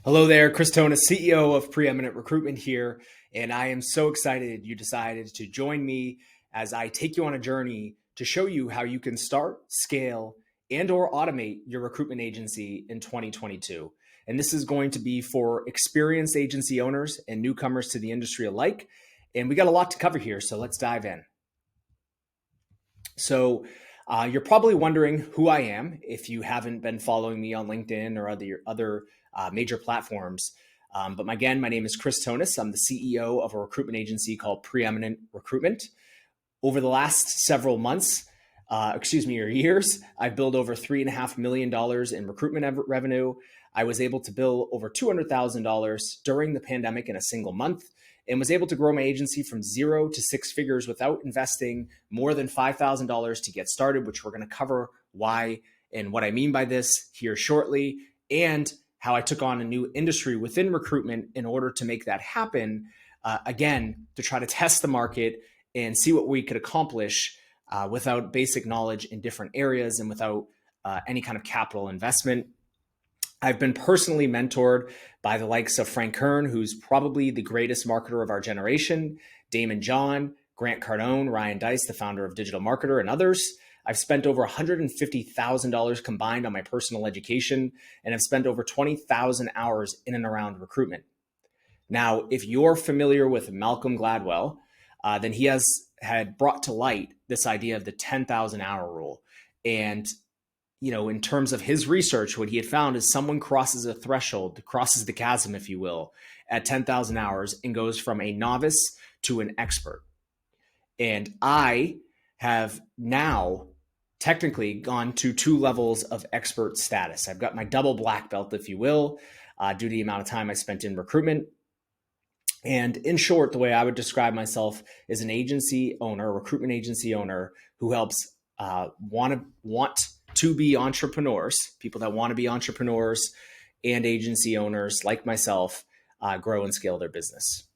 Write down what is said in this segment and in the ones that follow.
Hello there, Chris Tonis, CEO of Preeminent Recruitment here, and I am so excited you decided to join me as I take you on a journey to show you how you can start, scale, and or automate your recruitment agency in 2022. And this is going to be for experienced agency owners and newcomers to the industry alike. And we got a lot to cover here, so let's dive in. So you're probably wondering who I am if you haven't been following me on LinkedIn or other major platforms. But again, my name is Chris Tonis. I'm the CEO of a recruitment agency called Preeminent Recruitment. Over the last several months, or years, I've built over $3.5 million in recruitment revenue. I was able to bill over $200,000 during the pandemic in a single month, and was able to grow my agency from 0 to 6 figures without investing more than $5,000 to get started, which we're going to cover why and what I mean by this here shortly, and how I took on a new industry within recruitment in order to make that happen, again, to try to test the market and see what we could accomplish without basic knowledge in different areas and without any kind of capital investment. I've been personally mentored by the likes of Frank Kern, who's probably the greatest marketer of our generation, Damon John, Grant Cardone, Ryan Dice, the founder of Digital Marketer, and others. I've spent over $150,000 combined on my personal education, and I've spent over 20,000 hours in and around recruitment. Now, if you're familiar with Malcolm Gladwell, then he had brought to light this idea of the 10,000 hour rule. And in terms of his research, what he had found is someone crosses a threshold, crosses the chasm, if you will, at 10,000 hours and goes from a novice to an expert. And I have now technically gone to 2 levels of expert status. I've got my double black belt, if you will, due to the amount of time I spent in recruitment. And in short, the way I would describe myself is an agency owner, a recruitment agency owner who helps want to be entrepreneurs, people that want to be entrepreneurs and agency owners like myself, grow and scale their business.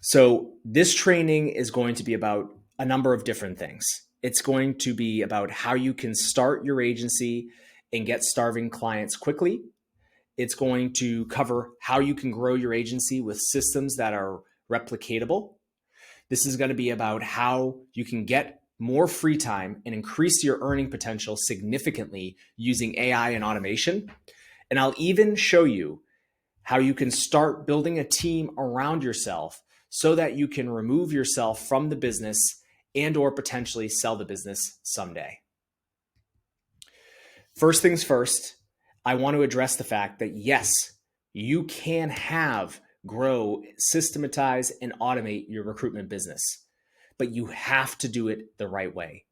So this training is going to be about a number of different things. It's going to be about how you can start your agency and get starving clients quickly. It's going to cover how you can grow your agency with systems that are replicatable. This is going to be about how you can get more free time and increase your earning potential significantly using AI and automation. And I'll even show you how you can start building a team around yourself so that you can remove yourself from the business and or potentially sell the business someday. First things first, I want to address the fact that yes, you can grow, systematize, and automate your recruitment business, but you have to do it the right way.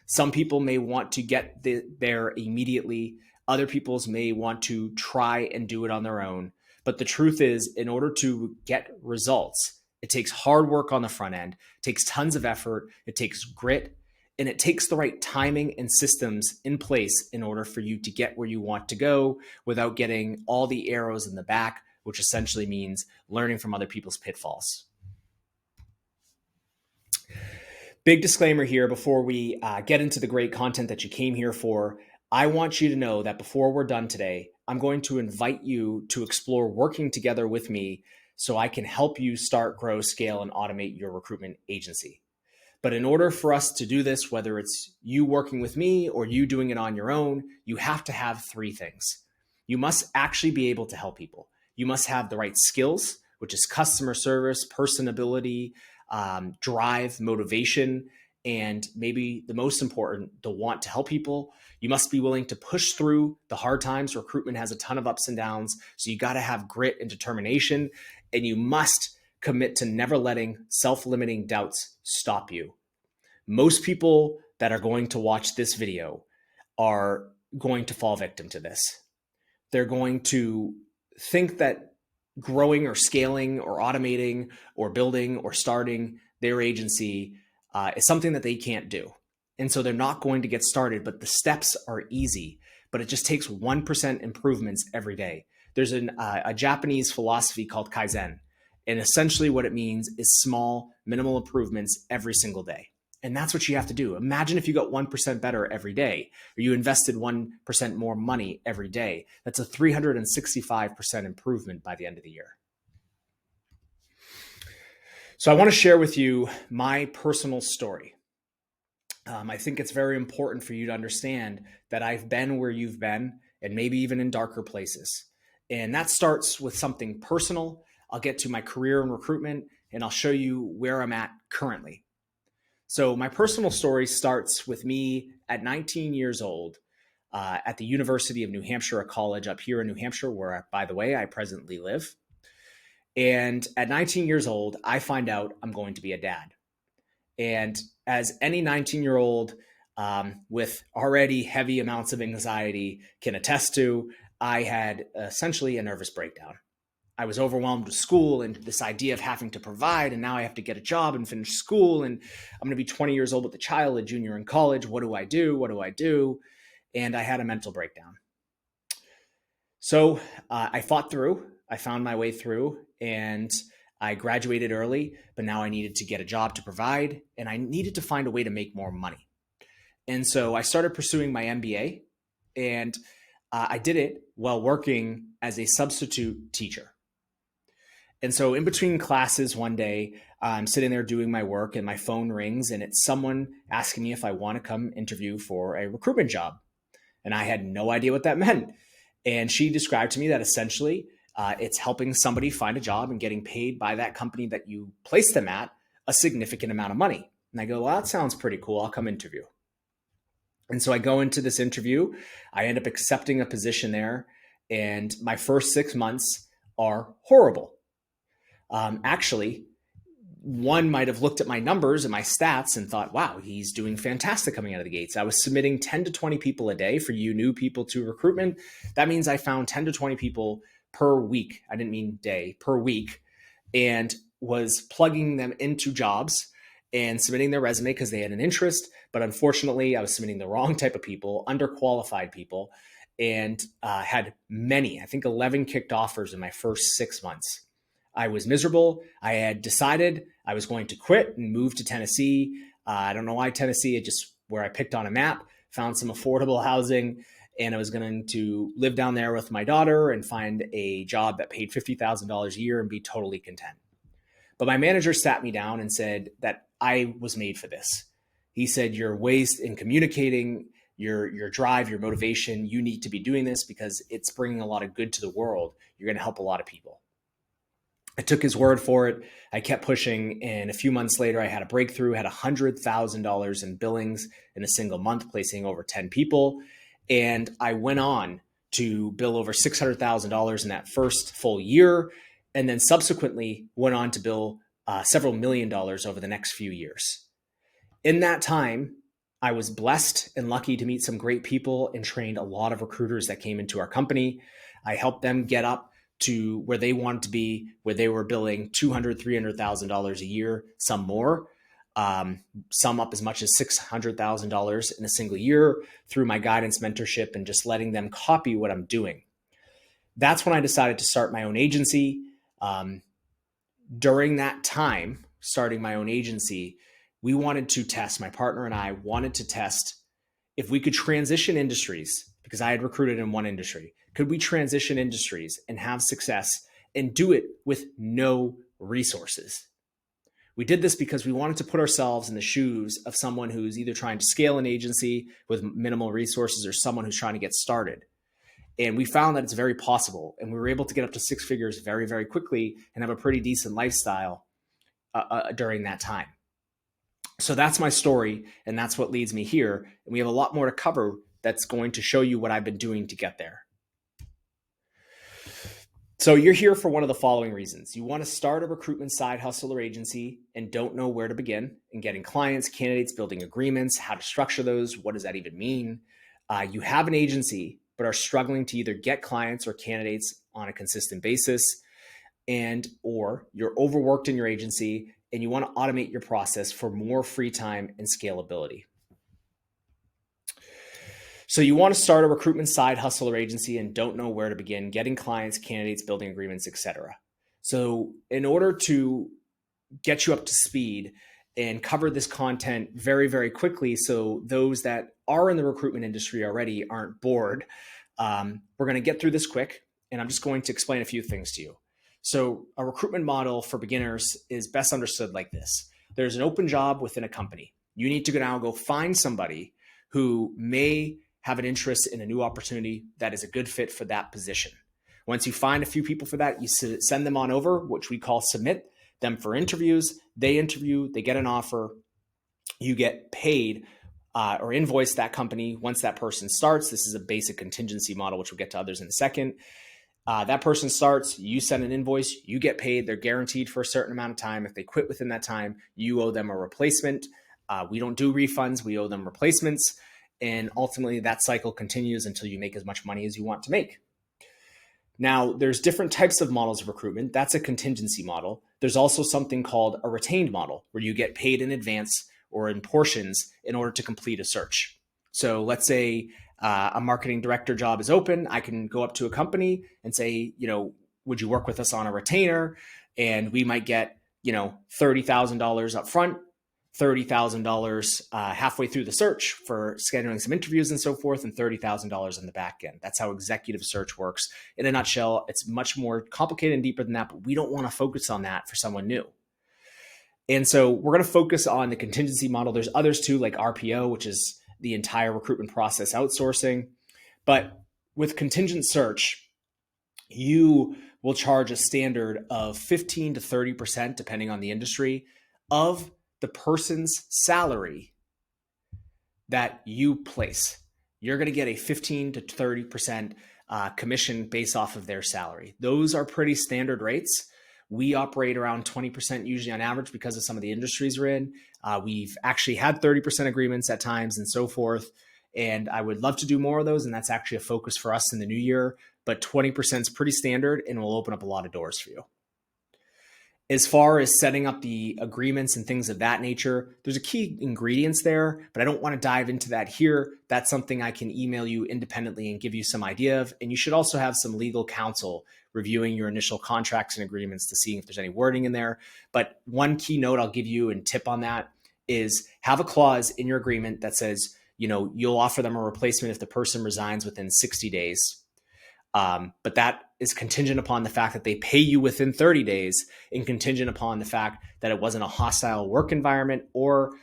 Some people may want to get there immediately. Other people may want to try and do it on their own. But the truth is, in order to get results, it takes hard work on the front end, it takes tons of effort, it takes grit, and it takes the right timing and systems in place in order for you to get where you want to go without getting all the arrows in the back, which essentially means learning from other people's pitfalls. Big disclaimer here before we get into the great content that you came here for. I want you to know that before we're done today, I'm going to invite you to explore working together with me so I can help you start, grow, scale, and automate your recruitment agency. But in order for us to do this, whether it's you working with me or you doing it on your own, you have to have 3 things. You must actually be able to help people. You must have the right skills, which is customer service, personability, drive, motivation, and maybe the most important, the want to help people. You must be willing to push through the hard times. Recruitment has a ton of ups and downs, so you got to have grit and determination, and you must commit to never letting self-limiting doubts stop you. Most people that are going to watch this video are going to fall victim to this. They're going to think that growing or scaling or automating or building or starting their agency is something that they can't do. And so they're not going to get started, but the steps are easy, but it just takes 1% improvements every day. There's a Japanese philosophy called Kaizen. And essentially what it means is small, minimal improvements every single day. And that's what you have to do. Imagine if you got 1% better every day, or you invested 1% more money every day. That's a 365% improvement by the end of the year. So I want to share with you my personal story. I think it's very important for you to understand that I've been where you've been, and maybe even in darker places. And that starts with something personal. I'll get to my career in recruitment, and I'll show you where I'm at currently. So my personal story starts with me at 19 years old at the University of New Hampshire, a college up here in New Hampshire, where, by the way, I presently live. And at 19 years old, I find out I'm going to be a dad. And as any 19-year-old with already heavy amounts of anxiety can attest to, I had essentially a nervous breakdown. I was overwhelmed with school and this idea of having to provide, and now I have to get a job and finish school, and I'm going to be 20 years old with a child, a junior in college. What do I do? What do I do? And I had a mental breakdown. So I fought through. I found my way through, and I graduated early, but now I needed to get a job to provide, and I needed to find a way to make more money. And so I started pursuing my MBA, and I did it while working as a substitute teacher. And so in between classes one day, I'm sitting there doing my work and my phone rings, and it's someone asking me if I want to come interview for a recruitment job. And I had no idea what that meant. And she described to me that essentially it's helping somebody find a job and getting paid by that company that you place them at a significant amount of money. And I go, well, that sounds pretty cool. I'll come interview. And so I go into this interview. I end up accepting a position there. And my first 6 months are horrible. Actually, one might have looked at my numbers and my stats and thought, wow, he's doing fantastic coming out of the gates. I was submitting 10 to 20 people a day. For you new people to recruitment, that means I found 10 to 20 people per week. I didn't mean day, per week, and was plugging them into jobs and submitting their resume because they had an interest. But unfortunately, I was submitting the wrong type of people, underqualified people, and had many, I think 11 kicked offers in my first 6 months. I was miserable. I had decided I was going to quit and move to Tennessee. I don't know why Tennessee, it just where I picked on a map, found some affordable housing, and I was going to live down there with my daughter and find a job that paid $50,000 a year and be totally content. But my manager sat me down and said that I was made for this. He said, your ways in communicating, your drive, your motivation, you need to be doing this because it's bringing a lot of good to the world. You're going to help a lot of people. I took his word for it. I kept pushing. And a few months later, I had a breakthrough, had $100,000 in billings in a single month, placing over 10 people. And I went on to bill over $600,000 in that first full year. And then subsequently went on to bill several $1 million over the next few years. In that time, I was blessed and lucky to meet some great people and trained a lot of recruiters that came into our company. I helped them get up to where they wanted to be, where they were billing $200,000, $300,000 a year, some more, some up as much as $600,000 in a single year through my guidance, mentorship, and just letting them copy what I'm doing. That's when I decided to start my own agency. During that time, starting my own agency, we wanted to test, my partner and I wanted to test if we could transition industries, because I had recruited in one industry. Could we transition industries and have success and do it with no resources? We did this because we wanted to put ourselves in the shoes of someone who's either trying to scale an agency with minimal resources or someone who's trying to get started. And we found that it's very possible. And we were able to get up to 6 figures very, very quickly and have a pretty decent lifestyle during that time. So that's my story. And that's what leads me here. And we have a lot more to cover that's going to show you what I've been doing to get there. So you're here for one of the following reasons. You want to start a recruitment side hustle or agency and don't know where to begin in getting clients, candidates, building agreements, how to structure those. What does that even mean? You have an agency, but are struggling to either get clients or candidates on a consistent basis, or you're overworked in your agency and you want to automate your process for more free time and scalability. So you want to start a recruitment side hustle or agency and don't know where to begin getting clients, candidates, building agreements, etc. So in order to get you up to speed and cover this content very, very quickly so those that are in the recruitment industry already aren't bored. We're going to get through this quick, and I'm just going to explain a few things to you. So a recruitment model for beginners is best understood like this. There's an open job within a company. You need to now go find somebody who may have an interest in a new opportunity that is a good fit for that position. Once you find a few people for that, you send them on over, which we call submit them for interviews. They interview, they get an offer, you get paid or invoice that company once that person starts. This is a basic contingency model, which we'll get to others in a second. That person starts, you send an invoice, you get paid, they're guaranteed for a certain amount of time. If they quit within that time, you owe them a replacement. We don't do refunds, we owe them replacements. And ultimately that cycle continues until you make as much money as you want to make. Now, there's different types of models of recruitment. That's a contingency model. There's also something called a retained model, where you get paid in advance or in portions in order to complete a search. So let's say a marketing director job is open. I can go up to a company and say, would you work with us on a retainer? And we might get, $30,000 up front, $30,000 halfway through the search for scheduling some interviews and so forth, and $30,000 in the back end. That's how executive search works. In a nutshell, it's much more complicated and deeper than that, but we don't want to focus on that for someone new. And so we're going to focus on the contingency model. There's others too, like RPO, which is the entire recruitment process outsourcing. But with contingent search, you will charge a standard of 15 to 30%, depending on the industry, of the person's salary that you place. You're going to get a 15 to 30% commission based off of their salary. Those are pretty standard rates. We operate around 20% usually on average because of some of the industries we're in. We've actually had 30% agreements at times and so forth. And I would love to do more of those. And that's actually a focus for us in the new year. But 20% is pretty standard and will open up a lot of doors for you. As far as setting up the agreements and things of that nature, there's a key ingredients there, but I don't want to dive into that here. That's something I can email you independently and give you some idea of. And you should also have some legal counsel reviewing your initial contracts and agreements to see if there's any wording in there. But one key note I'll give you and tip on that is have a clause in your agreement that says, you'll offer them a replacement if the person resigns within 60 days. But that is contingent upon the fact that they pay you within 30 days and contingent upon the fact that it wasn't a hostile work environment or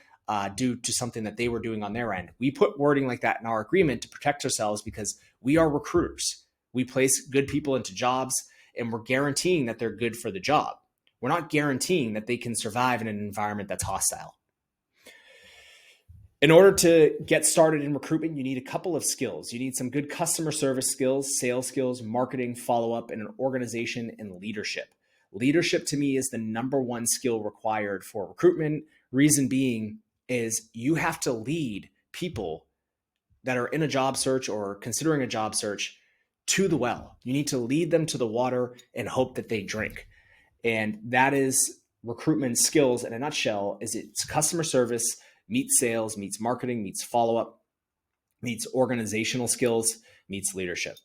due to something that they were doing on their end. We put wording like that in our agreement to protect ourselves because we are recruiters. We place good people into jobs and we're guaranteeing that they're good for the job. We're not guaranteeing that they can survive in an environment that's hostile. In order to get started in recruitment, you need a couple of skills. You need some good customer service skills, sales skills, marketing, follow-up, and an organization and leadership. Leadership to me is the number one skill required for recruitment. Reason being is you have to lead people that are in a job search or considering a job search to the well. You need to lead them to the water and hope that they drink. And that is recruitment skills in a nutshell. Is it's customer service, meets sales, meets marketing, meets follow-up, meets organizational skills, meets leadership.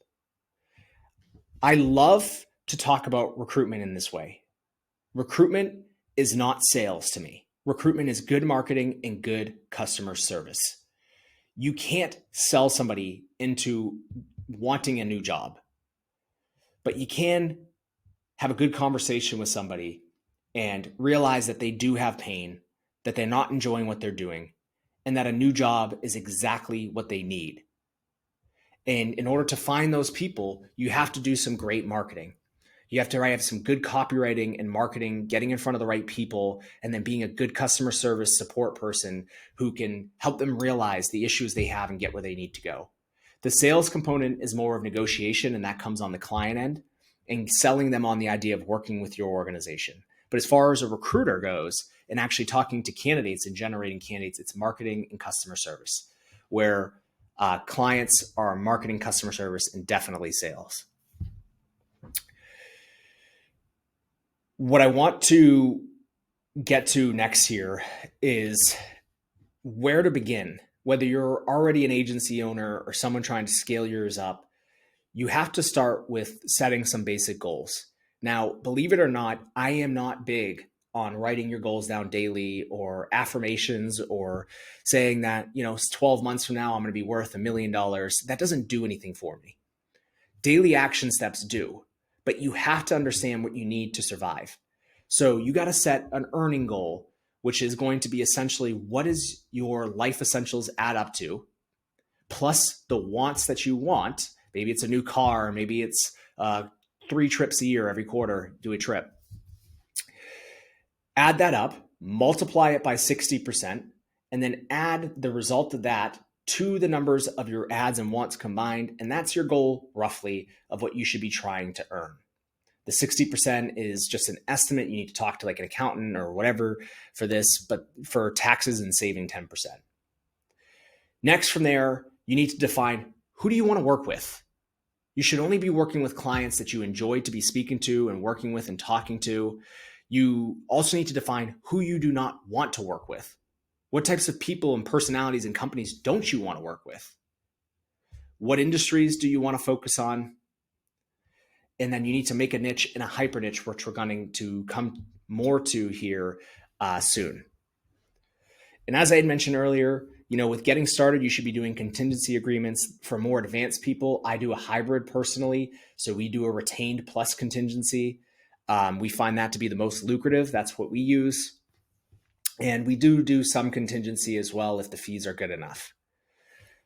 I love to talk about recruitment in this way. Recruitment is not sales to me. Recruitment is good marketing and good customer service. You can't sell somebody into wanting a new job, but you can have a good conversation with somebody and realize that they do have pain, that they're not enjoying what they're doing, and that a new job is exactly what they need. And in order to find those people, you have to do some great marketing. You have to have some good copywriting and marketing, getting in front of the right people, and then being a good customer service support person who can help them realize the issues they have and get where they need to go. The sales component is more of negotiation, and that comes on the client end and selling them on the idea of working with your organization. But as far as a recruiter goes, and actually talking to candidates and generating candidates, it's marketing and customer service, where clients are marketing, customer service, and definitely sales. What I want to get to next here is where to begin. Whether you're already an agency owner or someone trying to scale yours up, you have to start with setting some basic goals. Now, believe it or not, I am not big on writing your goals down daily or affirmations or saying that, 12 months from now, I'm going to be worth $1 million, that doesn't do anything for me. Daily action steps do, but you have to understand what you need to survive. So you got to set an earning goal, which is going to be essentially what is your life essentials add up to, plus the wants that you want. Maybe it's a new car, maybe it's 3 trips a year, every quarter, do a trip. Add that up, multiply it by 60%, and then add the result of that to the numbers of your ads and wants combined. And that's your goal, roughly, of what you should be trying to earn. The 60% is just an estimate. You need to talk to like an accountant or whatever for this, but for taxes and saving 10%. Next from there, you need to define who do you want to work with? You should only be working with clients that you enjoy to be speaking to and working with and talking to. You also need to define who you do not want to work with. What types of people and personalities and companies don't you want to work with? What industries do you want to focus on? And then you need to make a niche and a hyper niche, which we're going to come more to here soon. And as I had mentioned earlier, with getting started, you should be doing contingency agreements. For more advanced people, I do a hybrid personally. So we do a retained plus contingency. We find that to be the most lucrative. That's what we use. And we do some contingency as well if the fees are good enough.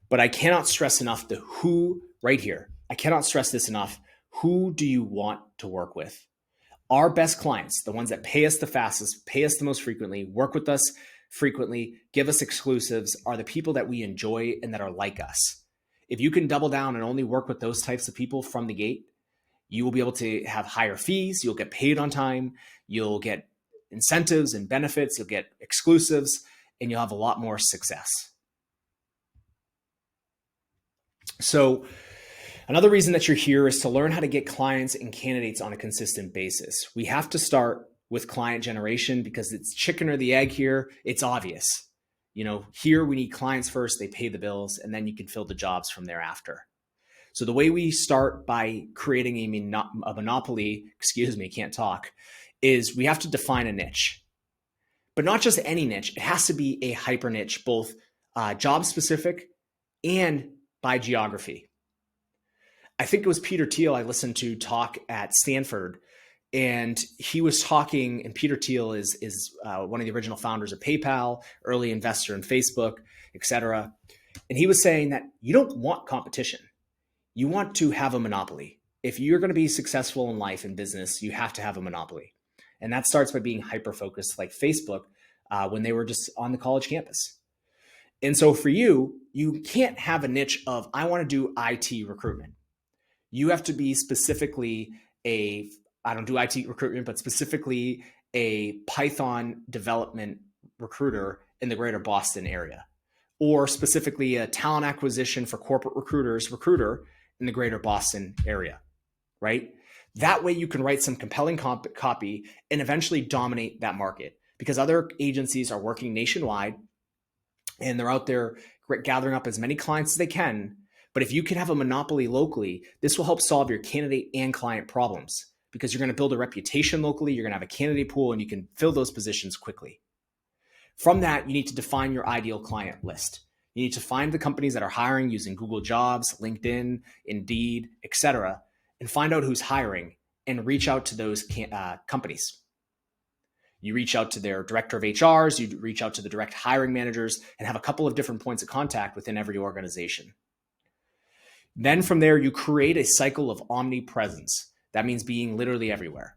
But I cannot stress enough the who right here. I cannot stress this enough. Who do you want to work with? Our best clients, the ones that pay us the fastest, pay us the most frequently, work with us frequently, give us exclusives, are the people that we enjoy and that are like us. If you can double down and only work with those types of people from the gate, you will be able to have higher fees. You'll get paid on time. You'll get incentives and benefits. You'll get exclusives, and you'll have a lot more success. So another reason that you're here is to learn how to get clients and candidates on a consistent basis. We have to start with client generation because it's chicken or the egg here. It's obvious. Here we need clients first, they pay the bills, and then you can fill the jobs from thereafter. So the way we start by creating a monopoly, can't talk, is we have to define a niche. But not just any niche, it has to be a hyper niche, both job specific and by geography. I think it was Peter Thiel I listened to talk at Stanford, and he was talking, and Peter Thiel is one of the original founders of PayPal, early investor in Facebook, etc. And he was saying that you don't want competition. You want to have a monopoly. If you're going to be successful in life and business, you have to have a monopoly. And that starts by being hyper-focused like Facebook when they were just on the college campus. And so for you, you can't have a niche of, I want to do IT recruitment. You have to be specifically I don't do IT recruitment, but specifically a Python development recruiter in the greater Boston area, or specifically a talent acquisition for corporate recruiter in the greater Boston area, right? That way you can write some compelling copy and eventually dominate that market, because other agencies are working nationwide and they're out there gathering up as many clients as they can. But if you can have a monopoly locally, this will help solve your candidate and client problems, because you're going to build a reputation locally, you're going to have a candidate pool, and you can fill those positions quickly. From that, you need to define your ideal client list. You need to find the companies that are hiring using Google Jobs, LinkedIn, Indeed, etc., and find out who's hiring and reach out to those companies. You reach out to their director of HRs, you reach out to the direct hiring managers, and have a couple of different points of contact within every organization. Then from there, you create a cycle of omnipresence. That means being literally everywhere.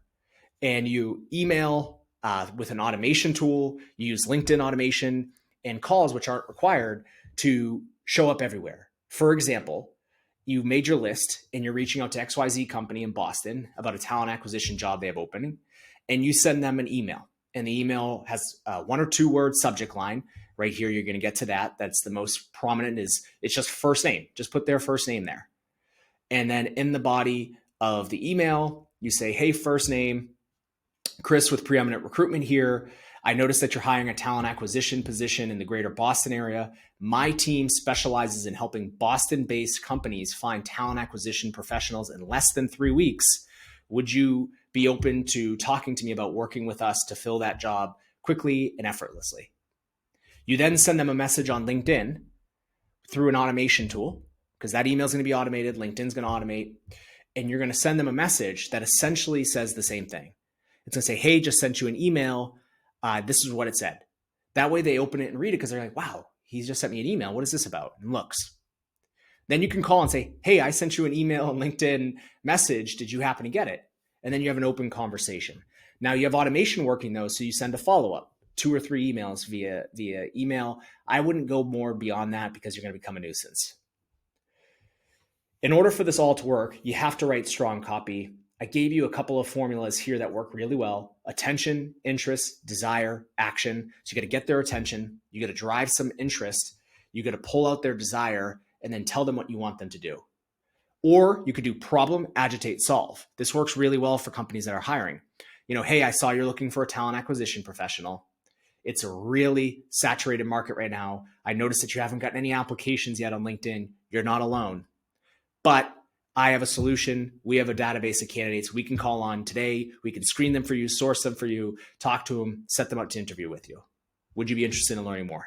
And you email with an automation tool, you use LinkedIn automation and calls, which aren't required, to show up everywhere. For example, you made your list and you're reaching out to XYZ company in Boston about a talent acquisition job they have opening, and you send them an email. And the email has a 1 or 2 word subject line. Right here, you're going to get to that. That's the most prominent. It's just first name. Just put their first name there. And then in the body of the email, you say, hey, first name, Chris with Preeminent Recruitment here. I noticed that you're hiring a talent acquisition position in the greater Boston area. My team specializes in helping Boston-based companies find talent acquisition professionals in less than 3 weeks. Would you be open to talking to me about working with us to fill that job quickly and effortlessly? You then send them a message on LinkedIn through an automation tool, because that email is going to be automated, LinkedIn's going to automate, and you're going to send them a message that essentially says the same thing. It's going to say, hey, just sent you an email. This is what it said. That way they open it and read it because they're like, wow, he's just sent me an email. What is this about? And looks. Then you can call and say, hey, I sent you an email and LinkedIn message. Did you happen to get it? And then you have an open conversation. Now you have automation working though, so you send a follow-up, 2 or 3 emails via email. I wouldn't go more beyond that because you're going to become a nuisance. In order for this all to work, you have to write strong copy. I gave you a couple of formulas here that work really well. Attention, interest, desire, action. So you got to get their attention. You got to drive some interest. You got to pull out their desire and then tell them what you want them to do. Or you could do problem, agitate, solve. This works really well for companies that are hiring. Hey, I saw you're looking for a talent acquisition professional. It's a really saturated market right now. I noticed that you haven't gotten any applications yet on LinkedIn. You're not alone. But I have a solution. We have a database of candidates we can call on today. We can screen them for you, source them for you, talk to them, set them up to interview with you. Would you be interested in learning more?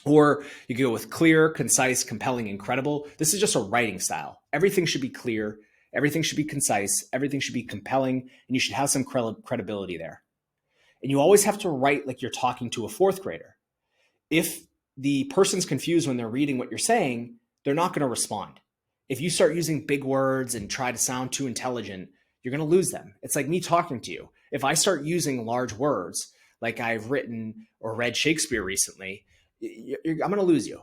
Or you can go with clear, concise, compelling, and credible. This is just a writing style. Everything should be clear. Everything should be concise. Everything should be compelling. And you should have some credibility there. And you always have to write like you're talking to a 4th grader. If the person's confused when they're reading what you're saying, they're not going to respond. If you start using big words and try to sound too intelligent, you're going to lose them. It's like me talking to you. If I start using large words, like I've written or read Shakespeare recently, I'm going to lose you.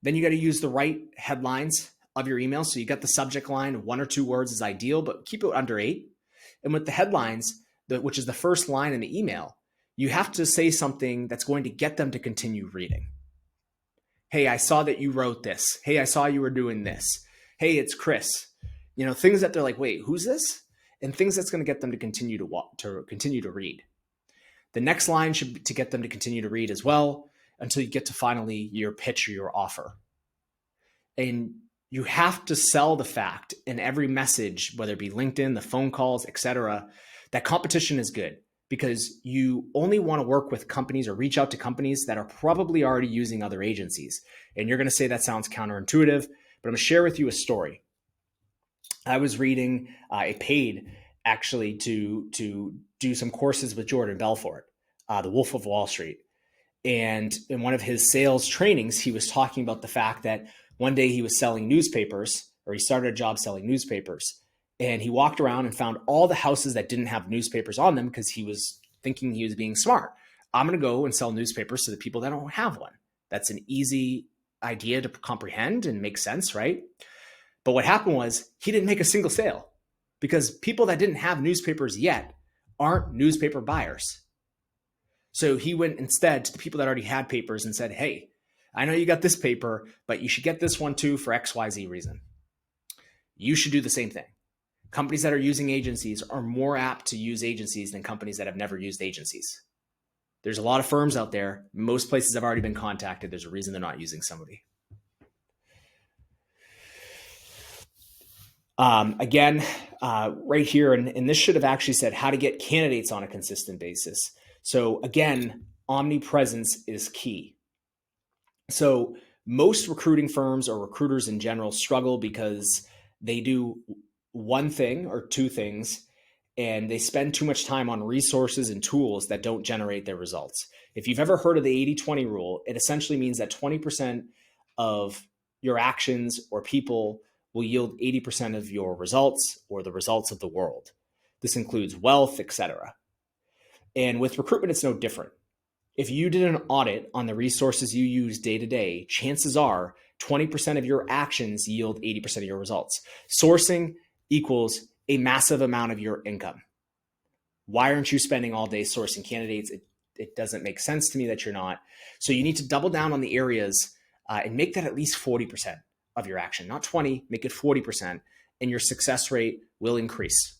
Then you got to use the right headlines of your email. So you got the subject line, 1 or 2 words is ideal, but keep it under 8. And with the headlines, which is the first line in the email, you have to say something that's going to get them to continue reading. Hey, I saw that you wrote this. Hey, I saw you were doing this. Hey, it's Chris. Things that they're like, wait, who's this? And things that's going to get them to continue to read. The next line should be to get them to continue to read as well until you get to finally your pitch or your offer. And you have to sell the fact in every message, whether it be LinkedIn, the phone calls, etc., that competition is good, because you only want to work with companies or reach out to companies that are probably already using other agencies. And you're going to say that sounds counterintuitive, but I'm going to share with you a story. I was reading a paid actually to do some courses with Jordan Belfort, the Wolf of Wall Street. And in one of his sales trainings, he was talking about the fact that one day he was selling newspapers, or he started a job selling newspapers. And he walked around and found all the houses that didn't have newspapers on them because he was thinking he was being smart. I'm going to go and sell newspapers to the people that don't have one. That's an easy idea to comprehend and make sense, right? But what happened was he didn't make a single sale because people that didn't have newspapers yet aren't newspaper buyers. So he went instead to the people that already had papers and said, hey, I know you got this paper, but you should get this one too for XYZ reason. You should do the same thing. Companies that are using agencies are more apt to use agencies than companies that have never used agencies. There's a lot of firms out there. Most places have already been contacted. There's a reason they're not using somebody. Again, right here, and this should have actually said how to get candidates on a consistent basis. So again, omnipresence is key. So most recruiting firms or recruiters in general struggle because they do one thing or 2 things, and they spend too much time on resources and tools that don't generate their results. If you've ever heard of the 80-20 rule, it essentially means that 20% of your actions or people will yield 80% of your results or the results of the world. This includes wealth, etc. And with recruitment, it's no different. If you did an audit on the resources you use day to day, chances are 20% of your actions yield 80% of your results. Sourcing equals a massive amount of your income. Why aren't you spending all day sourcing candidates? It doesn't make sense to me that you're not. So you need to double down on the areas and make that at least 40% of your action, not 20, make it 40%, and your success rate will increase.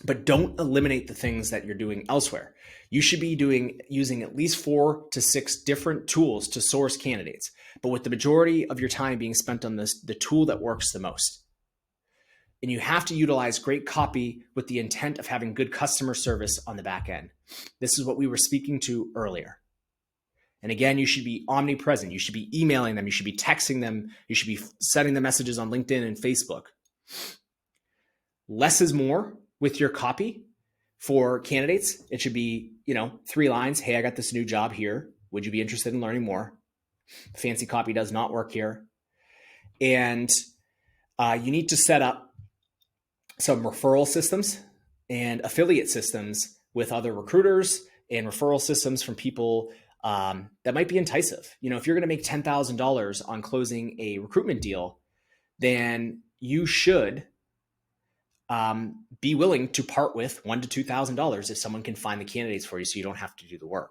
But don't eliminate the things that you're doing elsewhere. You should be using at least 4 to 6 different tools to source candidates, but with the majority of your time being spent on the tool that works the most. And you have to utilize great copy with the intent of having good customer service on the back end. This is what we were speaking to earlier. And again, you should be omnipresent. You should be emailing them. You should be texting them. You should be sending them messages on LinkedIn and Facebook. Less is more with your copy for candidates. It should be, 3 lines. Hey, I got this new job here. Would you be interested in learning more? Fancy copy does not work here. And you need to set up some referral systems and affiliate systems with other recruiters and referral systems from people that might be enticing. If you're going to make $10,000 on closing a recruitment deal, then you should be willing to part with $1,000 to $2,000 if someone can find the candidates for you so you don't have to do the work.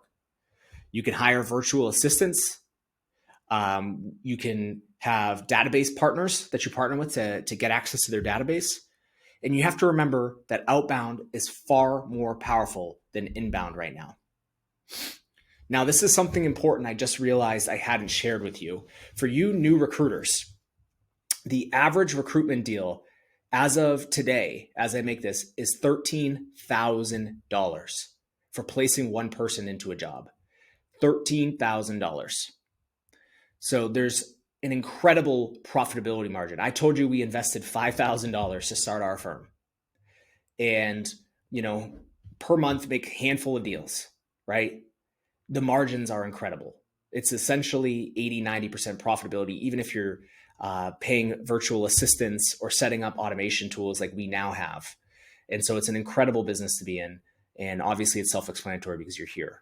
You can hire virtual assistants. You can have database partners that you partner with to get access to their database. And you have to remember that outbound is far more powerful than inbound right now. Now, this is something important I just realized I hadn't shared with you. For you new recruiters, the average recruitment deal as of today, as I make this, is $13,000 for placing one person into a job. $13,000. So there's an incredible profitability margin. I told you we invested $5,000 to start our firm. And, per month make a handful of deals, right? The margins are incredible. It's essentially 80-90% profitability, even if you're paying virtual assistants or setting up automation tools like we now have. And so it's an incredible business to be in. And obviously it's self-explanatory because you're here.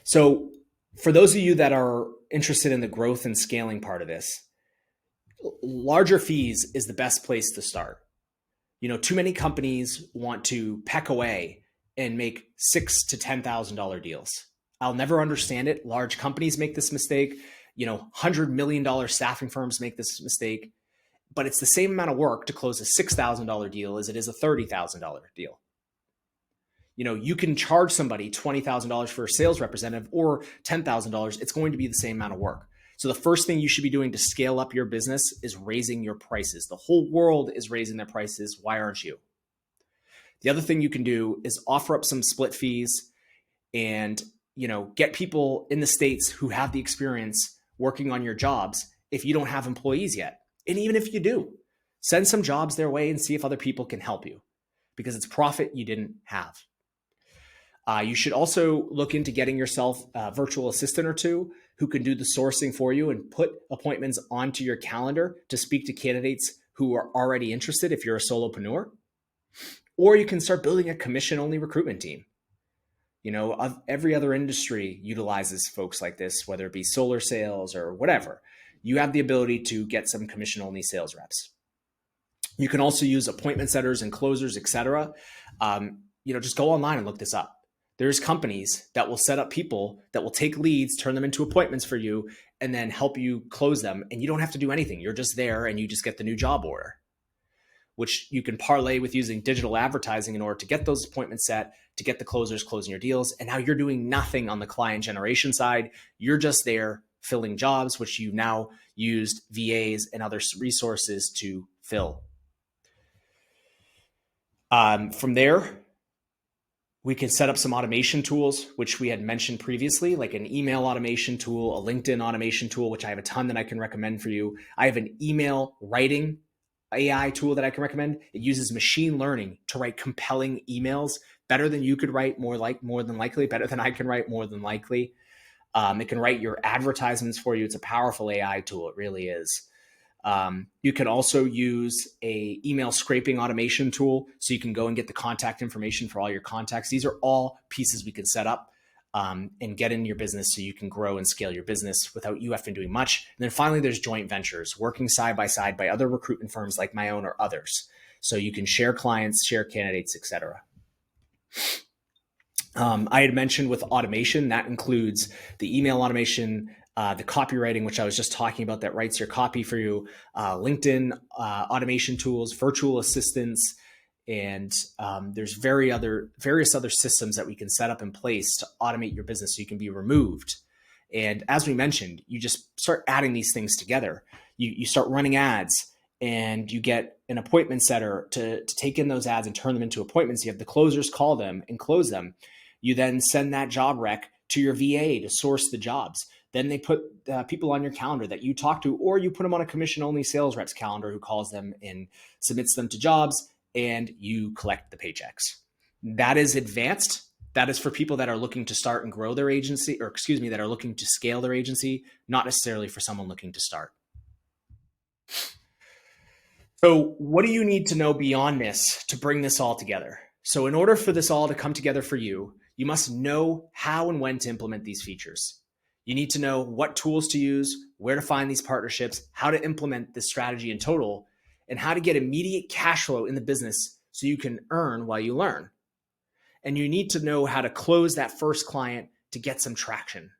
So for those of you that are interested in the growth and scaling part of this, larger fees is the best place to start. Too many companies want to peck away and make $6,000 to $10,000 deals. I'll never understand it. Large companies make this mistake. $100 million staffing firms make this mistake. But it's the same amount of work to close a $6,000 deal as it is a $30,000 deal. You can charge somebody $20,000 for a sales representative or $10,000. It's going to be the same amount of work. So the first thing you should be doing to scale up your business is raising your prices. The whole world is raising their prices. Why aren't you? The other thing you can do is offer up some split fees and, get people in the States who have the experience working on your jobs if you don't have employees yet. And even if you do, send some jobs their way and see if other people can help you because it's profit you didn't have. You should also look into getting yourself a virtual assistant or two who can do the sourcing for you and put appointments onto your calendar to speak to candidates who are already interested if you're a solopreneur. Or you can start building a commission-only recruitment team. Every other industry utilizes folks like this, whether it be solar sales or whatever. You have the ability to get some commission-only sales reps. You can also use appointment setters and closers, etc. Just go online and look this up. There's companies that will set up people that will take leads, turn them into appointments for you, and then help you close them. And you don't have to do anything. You're just there and you just get the new job order, which you can parlay with using digital advertising in order to get those appointments set, to get the closers closing your deals. And now you're doing nothing on the client generation side. You're just there filling jobs, which you now used VAs and other resources to fill. From there, we can set up some automation tools, which we had mentioned previously, like an email automation tool, a LinkedIn automation tool, which I have a ton that I can recommend for you. I have an email writing AI tool that I can recommend. It uses machine learning to write compelling emails better than you could write, more than likely, better than I can write, more than likely. It can write your advertisements for you. It's a powerful AI tool. It really is. You can also use a email scraping automation tool so you can go and get the contact information for all your contacts. These are all pieces we can set up and get in your business so you can grow and scale your business without you having to do much. And then finally, there's joint ventures, working side by side by other recruitment firms like my own or others. So you can share clients, share candidates, etc. I had mentioned with automation, that includes the email automation, the copywriting, which I was just talking about, that writes your copy for you, LinkedIn automation tools, virtual assistants, and there's various other systems that we can set up in place to automate your business so you can be removed And as we mentioned, you just start adding these things together. You start running ads, and you get an appointment setter to take in those ads and turn them into appointments. You have the closers call them and close them. You then send that job rec to your VA to source the jobs. Then they put people on your calendar that you talk to, or you put them on a commission-only sales rep's calendar who calls them and submits them to jobs, and you collect the paychecks. That is advanced. That is for people that are looking to start and grow their agency, or excuse me, that are looking to scale their agency, not necessarily for someone looking to start. So what do you need to know beyond this to bring this all together? So in order for this all to come together for you, you must know how and when to implement these features. You need to know what tools to use, where to find these partnerships, how to implement this strategy in total, and how to get immediate cash flow in the business so you can earn while you learn. And you need to know how to close that first client to get some traction.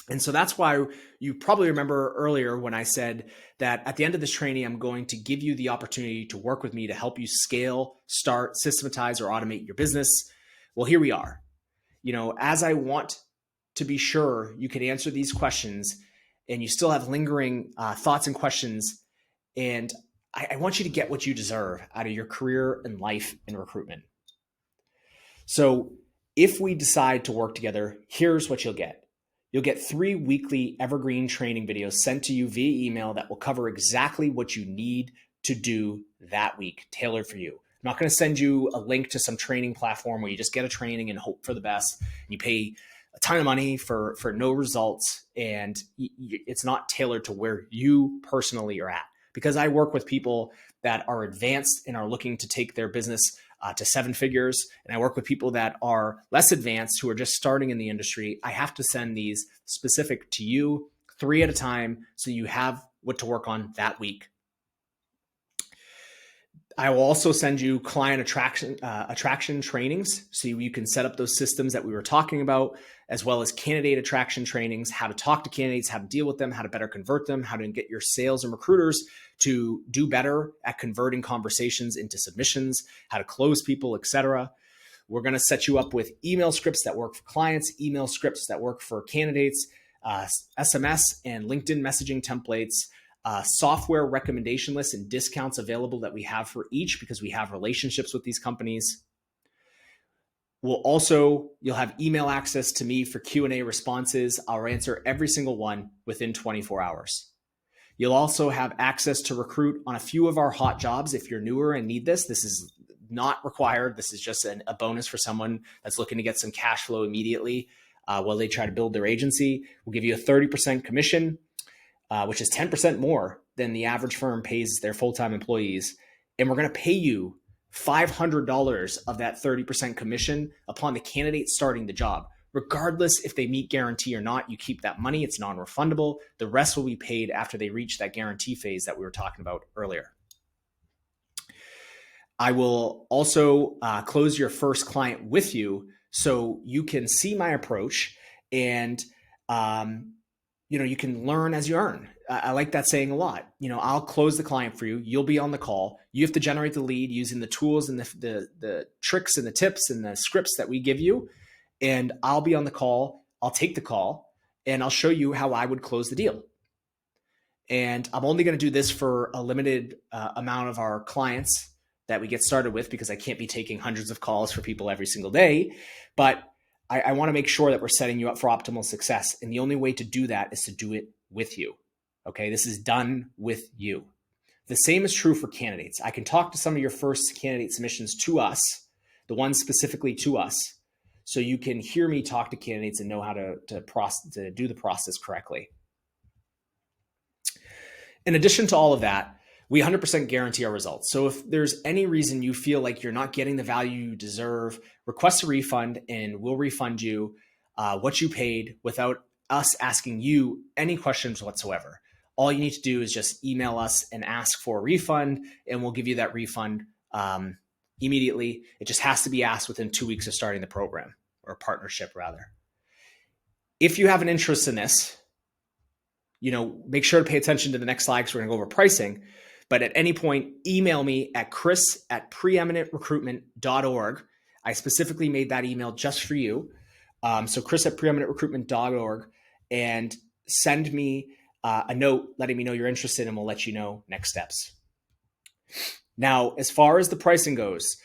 And so that's why you probably remember earlier when I said that at the end of this training, I'm going to give you the opportunity to work with me to help you scale, start, systematize, or automate your business. Well, here we are. As I want to be sure you can answer these questions and you still have lingering thoughts and questions, and I want you to get what you deserve out of your career and life in recruitment. So if we decide to work together, here's what you'll get. You'll get 3 weekly evergreen training videos sent to you via email that will cover exactly what you need to do that week, tailored for you. I'm not going to send you a link to some training platform where you just get a training and hope for the best. You pay a ton of money for no results, and it's not tailored to where you personally are at. Because I work with people that are advanced and are looking to take their business to 7 figures. And I work with people that are less advanced who are just starting in the industry. I have to send these specific to you 3 at a time so you have what to work on that week. I will also send you client attraction trainings so you can set up those systems that we were talking about, as well as candidate attraction trainings, how to talk to candidates, how to deal with them, how to better convert them, how to get your sales and recruiters to do better at converting conversations into submissions, how to close people, etc. We're going to set you up with email scripts that work for clients, email scripts that work for candidates, SMS and LinkedIn messaging templates, software recommendation lists and discounts available that we have for each because we have relationships with these companies. You'll have email access to me for Q&A responses. I'll answer every single one within 24 hours. You'll also have access to recruit on a few of our hot jobs. If you're newer and need this, this is not required. This is just a bonus for someone that's looking to get some cash flow immediately while they try to build their agency. We'll give you a 30% commission, which is 10% more than the average firm pays their full-time employees. And we're going to pay you $500 of that 30% commission upon the candidate starting the job. Regardless if they meet guarantee or not, you keep that money. It's non-refundable. The rest will be paid after they reach that guarantee phase that we were talking about earlier. I will also close your first client with you so you can see my approach and you can learn as you earn. I like that saying a lot. I'll close the client for you. You'll be on the call. You have to generate the lead using the tools and the tricks and the tips and the scripts that we give you. And I'll be on the call. I'll take the call and I'll show you how I would close the deal. And I'm only going to do this for a limited amount of our clients that we get started with because I can't be taking hundreds of calls for people every single day. But I want to make sure that we're setting you up for optimal success. And the only way to do that is to do it with you. Okay, this is done with you. The same is true for candidates. I can talk to some of your first candidate submissions to us, the ones specifically to us, so you can hear me talk to candidates and know how to do the process correctly. In addition to all of that, we 100% guarantee our results. So if there's any reason you feel like you're not getting the value you deserve, request a refund and we'll refund you what you paid without us asking you any questions whatsoever. All you need to do is just email us and ask for a refund and we'll give you that refund immediately. It just has to be asked within 2 weeks of starting the program or partnership rather. If you have an interest in this, make sure to pay attention to the next slide because we're going to go over pricing. But at any point, email me at chris@preeminentrecruitment.org. I specifically made that email just for you. So Chris at preeminentrecruitment.org, and send me a note letting me know you're interested, and we'll let you know next steps. Now, as far as the pricing goes,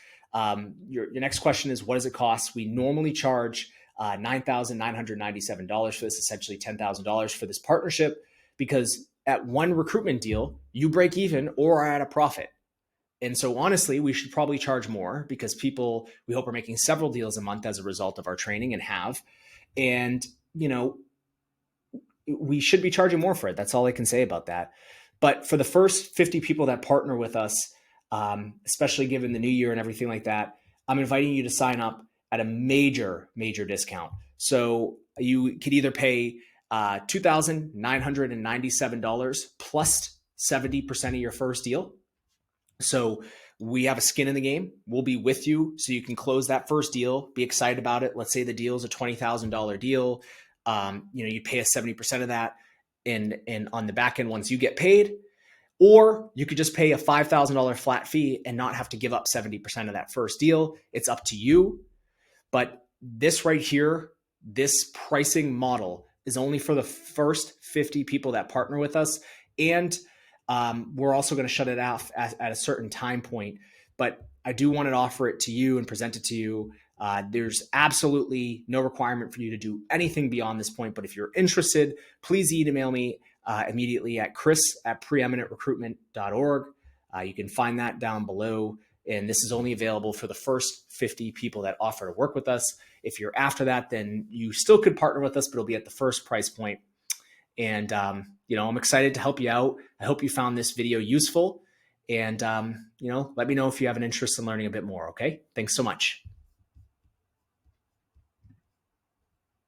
your next question is, what does it cost? We normally charge $9,997 for this, essentially $10,000 for this partnership, because at one recruitment deal, you break even or are at a profit. And so honestly, we should probably charge more, because people, we hope, are making several deals a month as a result of our training, and have. And, we should be charging more for it. That's all I can say about that. But for the first 50 people that partner with us, especially given the new year and everything like that, I'm inviting you to sign up at a major, major discount. So you could either pay $2,997 plus 70% of your first deal. So we have a skin in the game. We'll be with you so you can close that first deal, be excited about it. Let's say the deal is a $20,000 deal. You pay us 70% of that, and on the back end, once you get paid, or you could just pay a $5,000 flat fee and not have to give up 70% of that first deal. It's up to you. But this right here, this pricing model is only for the first 50 people that partner with us. And we're also going to shut it off at a certain time point. But I do want to offer it to you and present it to you. There's absolutely no requirement for you to do anything beyond this point. But if you're interested, please email me immediately at chris@preeminentrecruitment.org. You can find that down below. And this is only available for the first 50 people that offer to work with us. If you're after that, then you still could partner with us, but it'll be at the first price point. And, I'm excited to help you out. I hope you found this video useful. And, let me know if you have an interest in learning a bit more. Okay. Thanks so much.